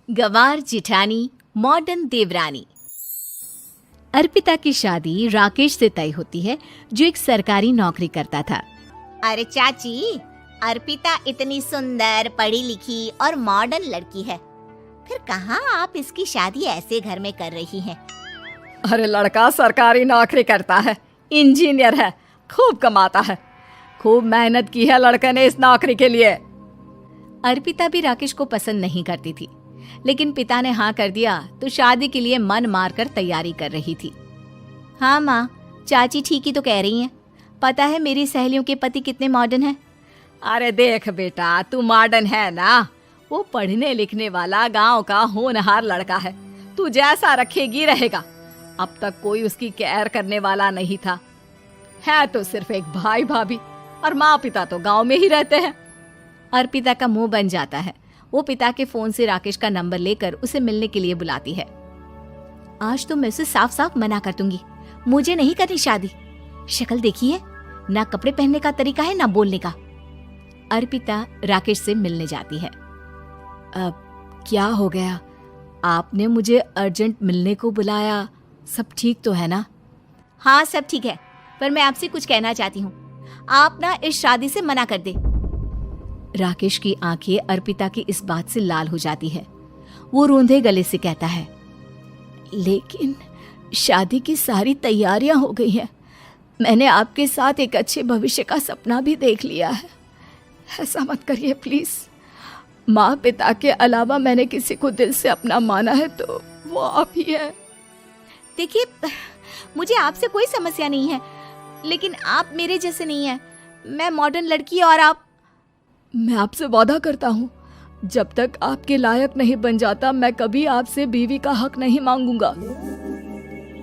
गंवार जिठानी modern देवरानी। अर्पिता की शादी राकेश से तय होती है, जो एक सरकारी नौकरी करता था। अरे चाची, अर्पिता इतनी सुंदर, पढ़ी लिखी और मॉडर्न लड़की है, फिर कहाँ आप इसकी शादी ऐसे घर में कर रही हैं? अरे लड़का सरकारी नौकरी करता है, इंजीनियर है, खूब कमाता है, खूब मेहनत की है लड़के ने इस नौकरी के लिए। अर्पिता भी राकेश को पसंद नहीं करती थी, लेकिन पिता ने हाँ कर दिया तो शादी के लिए मन मारकर तैयारी कर रही थी। हाँ माँ, चाची ठीक ही तो कह रही हैं। पता है मेरी सहेलियों के पति कितने मॉडर्न हैं। अरे देख बेटा, तू मॉडर्न है ना, वो पढ़ने लिखने वाला गांव का होनहार लड़का है, तू जैसा रखेगी रहेगा। अब तक कोई उसकी केयर करने वाला नहीं था, है तो सिर्फ एक भाई भाभी, और माँ पिता तो गांव में ही रहते हैं। अर्पिता का मुंह बन जाता है। वो पिता के फोन से राकेश का नंबर लेकर उसे मिलने के लिए बुलाती है। आज तो मैं उसे साफ साफ मना कर दूंगी, मुझे नहीं करनी शादी। शक्ल देखी है ना, कपड़े पहनने का तरीका है ना बोलने का। अर्पिता राकेश से मिलने जाती है। अब क्या हो गया, आपने मुझे अर्जेंट मिलने को बुलाया, सब ठीक तो है ना? हाँ सब ठीक है, पर मैं आपसे कुछ कहना चाहती हूँ। आप ना इस शादी से मना कर दे। राकेश की आंखें अर्पिता की इस बात से लाल हो जाती है। वो रोंधे गले से कहता है, लेकिन शादी की सारी तैयारियां हो गई हैं। मैंने आपके साथ एक अच्छे भविष्य का सपना भी देख लिया है। ऐसा मत करिए प्लीज। माँ पिता के अलावा मैंने किसी को दिल से अपना माना है तो वो आप ही है। देखिए, मुझे आपसे कोई समस्या नहीं है, लेकिन आप मेरे जैसे नहीं हैं। मैं मॉडर्न लड़की और आप। मैं आपसे वादा करता हूँ, जब तक आपके लायक नहीं बन जाता मैं कभी आपसे बीवी का हक नहीं मांगूंगा।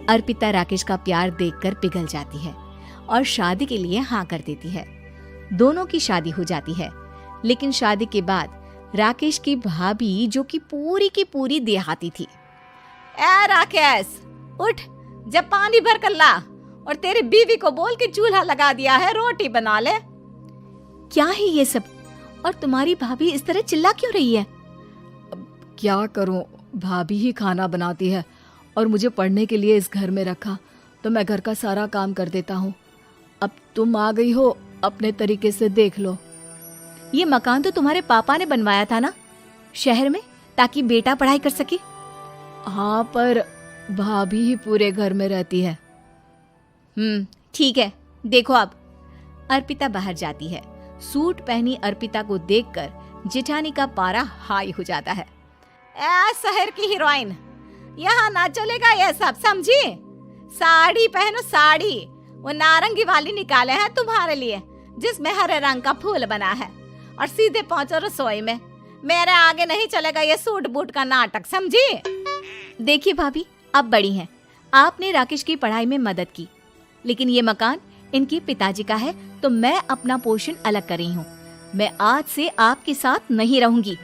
अर्पिता राकेश का प्यार देखकर पिघल जाती है और शादी के लिए हाँ कर देती है। दोनों की शादी हो जाती है, लेकिन शादी के बाद राकेश की भाभी, जो कि पूरी देहाती थी। ए राकेश, उठ, जब पानी भर कर ला और तेरी बीवी को बोल के चूल्हा लगा दिया है, रोटी बना ले। क्या है ये सब? और तुम्हारी भाभी इस तरह चिल्ला क्यों रही है? क्या करूं, भाभी ही खाना बनाती है और मुझे पढ़ने के लिए इस घर में रखा, तो मैं घर का सारा काम कर देता हूँ। अब तुम आ गई हो, अपने तरीके से देख लो। ये मकान तो तुम्हारे पापा ने बनवाया था ना शहर में, ताकि बेटा पढ़ाई कर सके। हाँ, पर भाभी ही पूरे घर में रहती है। ठीक है, देखो अब। अर्पिता बाहर जाती है। सूट पहनी अर्पिता को देखकर जेठानी का पारा हाई हो जाता है। ए शहर की हीरोइन, यहाँ ना चलेगा ये सब, समझी? साड़ी पहनो, साड़ी। वो नारंगी वाली निकाले हैं तुम्हारे लिए, जिसमें हरे रंग का फूल बना है, और सीधे पहुंचो रसोई में। मेरे आगे नहीं चलेगा ये सूट बूट का नाटक, समझी? देखिए भाभी, आप बड़ी हैं, आपने राकेश की पढ़ाई में मदद की, लेकिन ये मकान इनके पिताजी का है, तो मैं अपना पोर्शन अलग कर रही हूँ। मैं आज से आपके साथ नहीं रहूंगी।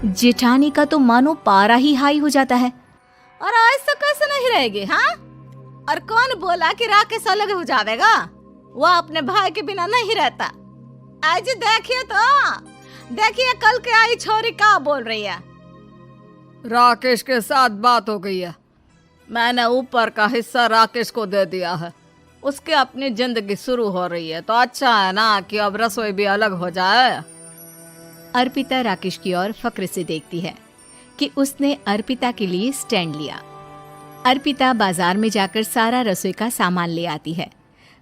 जेठानी का तो मानो पारा ही हाई हो जाता है। और ऐसा कैसे नहीं रहेगी? हाँ, और कौन बोला कि राकेश अलग हो जाएगा? वो अपने भाई के बिना नहीं रहता। आज देखिए तो, देखिए कल के आई छोरी क्या बोल रही है। राकेश के साथ बात हो गई है, मैंने ऊपर का हिस्सा राकेश को दे दिया है। उसकी अपनी जिंदगी शुरू हो रही है, तो अच्छा है ना कि अब रसोई भी अलग हो जाए। अर्पिता राकेश की ओर फक्र से देखती है कि उसने अर्पिता के लिए स्टैंड लिया। अर्पिता बाजार में जाकर सारा रसोई का सामान ले आती है।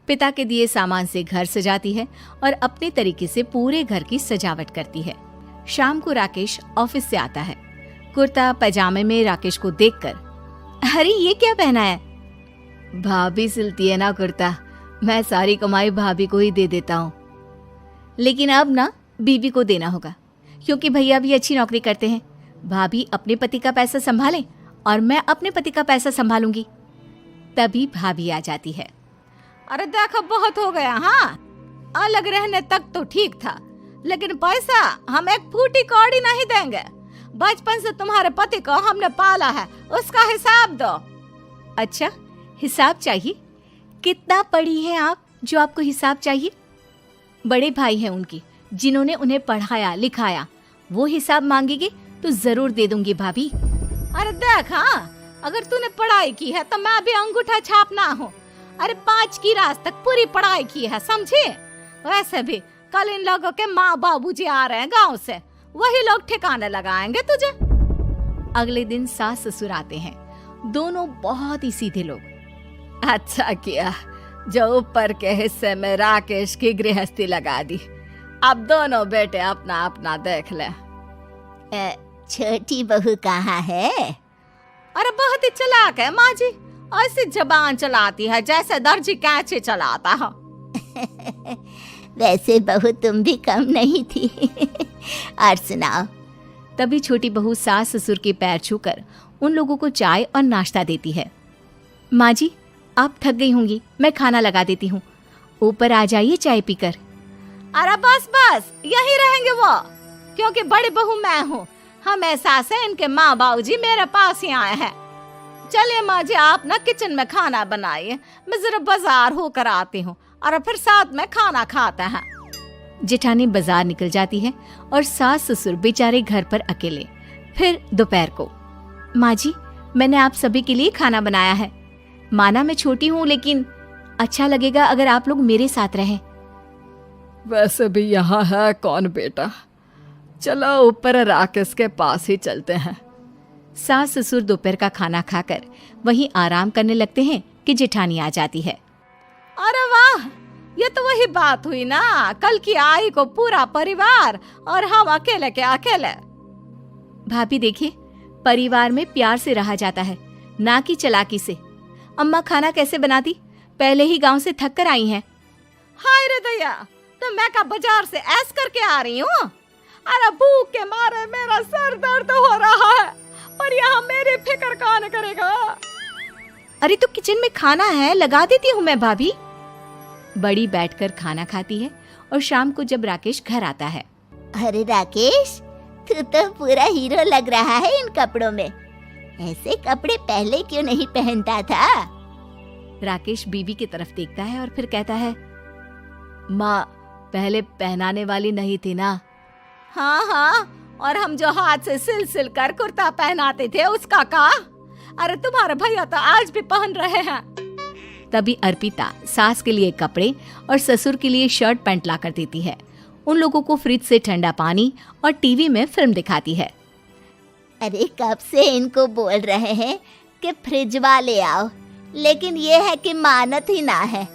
पिता के दिए सामान से घर सजाती है और अपने तरीके से पूरे घर की सजावट करती है। शाम को राकेश ऑफिस से आता है। कुर्ता पैजामे में राकेश को देखकर, अरे ये क्या पहना है? भाभी सिलती है ना कुर्ता, मैं सारी कमाई भाभी को ही दे देता हूँ। लेकिन अब ना बीवी को देना होगा, क्योंकि भैया भी अच्छी नौकरी करते हैं। भाभी अपने पति का पैसा संभालें और मैं अपने पति का पैसा संभालूंगी। तभी भाभी आ जाती है। अरे देखो, बहुत हो गया। हाँ, अलग रहने तक तो ठीक था, लेकिन पैसा हम एक फूटी कौड़ी नहीं देंगे। बचपन से तुम्हारे पति को हमने पाला है, उसका हिसाब दो। अच्छा, हिसाब चाहिए? कितना पढ़ी है आप जो आपको हिसाब चाहिए? बड़े भाई हैं उनकी, जिन्होंने उन्हें पढ़ाया लिखाया, वो हिसाब मांगेंगे तो जरूर दे दूंगी भाभी। अरे देख, हाँ, अगर तूने पढ़ाई की है तो मैं भी अंगूठा छापना हूँ। अरे 5 की क्लास तक पूरी पढ़ाई की है, समझे? वैसे भी कल इन लोगों के माँ बाबूजी आ रहे हैं गांव से, वही लोग ठिकाने लगाएंगे तुझे। अगले दिन सास ससुर आते हैं, दोनों बहुत ही सीधे लोग। अच्छा किया जो ऊपर के हिस्से में राकेश की गृहस्थी लगा दी। अब दोनों बेटे अपना अपना देख ले। छोटी बहू कहाँ है? अरे बहुत ही चालाक है माँ जी, ऐसी जबान चलाती है जैसे दर्जी कैंची चलाता है। वैसे बहू तुम भी कम नहीं थी। और सुनाओ। तभी छोटी बहू सास ससुर के पैर छूकर उन लोगों को चाय और नाश्ता देती है। माँ जी, आप थक गई होंगी, मैं खाना लगा देती हूँ, ऊपर आ जाइए चाय पीकर। अरे बस बस, यही रहेंगे वो, क्योंकि बड़ी बहू मैं हूँ। हम एहसास है इनके माँ बाबूजी मेरे पास ही आए हैं। चलिए माँ जी, आप ना किचन में खाना बनाइए, मैं जरा बाजार होकर आती हूँ और फिर साथ में खाना खाते हैं। जेठानी बाजार निकल जाती है और सास ससुर बेचारे घर पर अकेले। फिर दोपहर को, माँ जी, मैंने आप सभी के लिए खाना बनाया है। माना मैं छोटी हूँ, लेकिन अच्छा लगेगा अगर आप लोग मेरे साथ रहें। वैसे भी यहाँ है कौन बेटा, चलो ऊपर राकेश के पास ही चलते हैं। सास ससुर दोपहर का खाना खाकर वहीं आराम करने लगते हैं कि जेठानी आ जाती है। अरे वाह, ये तो वही बात हुई ना, कल की आई को पूरा परिवार और हम अकेले के अकेले। भाभी देखिए, परिवार में प्यार से रहा जाता है, ना कि चालाकी से। अम्मा खाना कैसे बनाती, पहले ही गांव से थक कर आई हैं। हाय रे दया, तो मैं का बाजार से ऐस करके आ रही हूँ। अरे भूख के मारे मेरा सर दर्द हो रहा है, पर यहाँ मेरी फिक्र कौन करेगा। अरे तो किचन में खाना है, लगा देती हूँ मैं भाभी। बड़ी बैठकर खाना खाती है और शाम को जब राकेश घर आता है। अरे राकेश, तू तो पूरा हीरो लग रहा है इन कपड़ों में। ऐसे कपड़े पहले क्यों नहीं पहनता था? राकेश बीवी की तरफ देखता है और फिर कहता है, माँ पहले पहनाने वाली नहीं थी ना। हाँ हाँ, और हम जो हाथ से सिल सिल कर कुर्ता पहनाते थे उसका का? अरे तुम्हारे भैया तो आज भी पहन रहे हैं। तभी अर्पिता सास के लिए कपड़े और ससुर के लिए शर्ट पैंट ला कर देती है। उन लोगों को फ्रिज से ठंडा पानी और टीवी में फिल्म दिखाती है। अरे कब से इनको बोल रहे हैं कि फ्रिज वाले आओ, लेकिन ये है कि मानत ही ना है।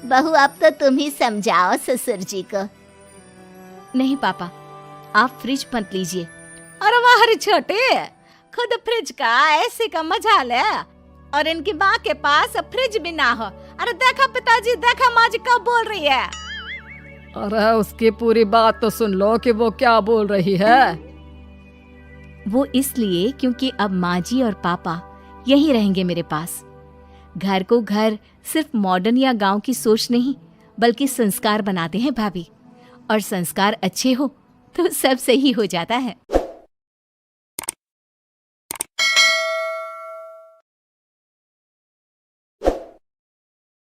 बहू, अब तो तुम ही समझाओ ससुर जी को। नहीं पापा, आप फ्रिज मत लीजिए। अरे वाह रे छोटे, खुद फ्रिज का ऐसे का मजा ले, और इनकी माँ के पास फ्रिज भी ना हो। अरे देखा पिताजी, देखा माँ जी कब बोल रही है। अरे उसकी पूरी बात तो सुन लो कि वो क्या बोल रही है। वो इसलिए क्योंकि अब माँ जी और पापा यहीं रहेंगे मेरे पास। घर को घर सिर्फ मॉडर्न या गांव की सोच नहीं, बल्कि संस्कार बनाते हैं भाभी, और संस्कार अच्छे हो तो सब सही हो जाता है।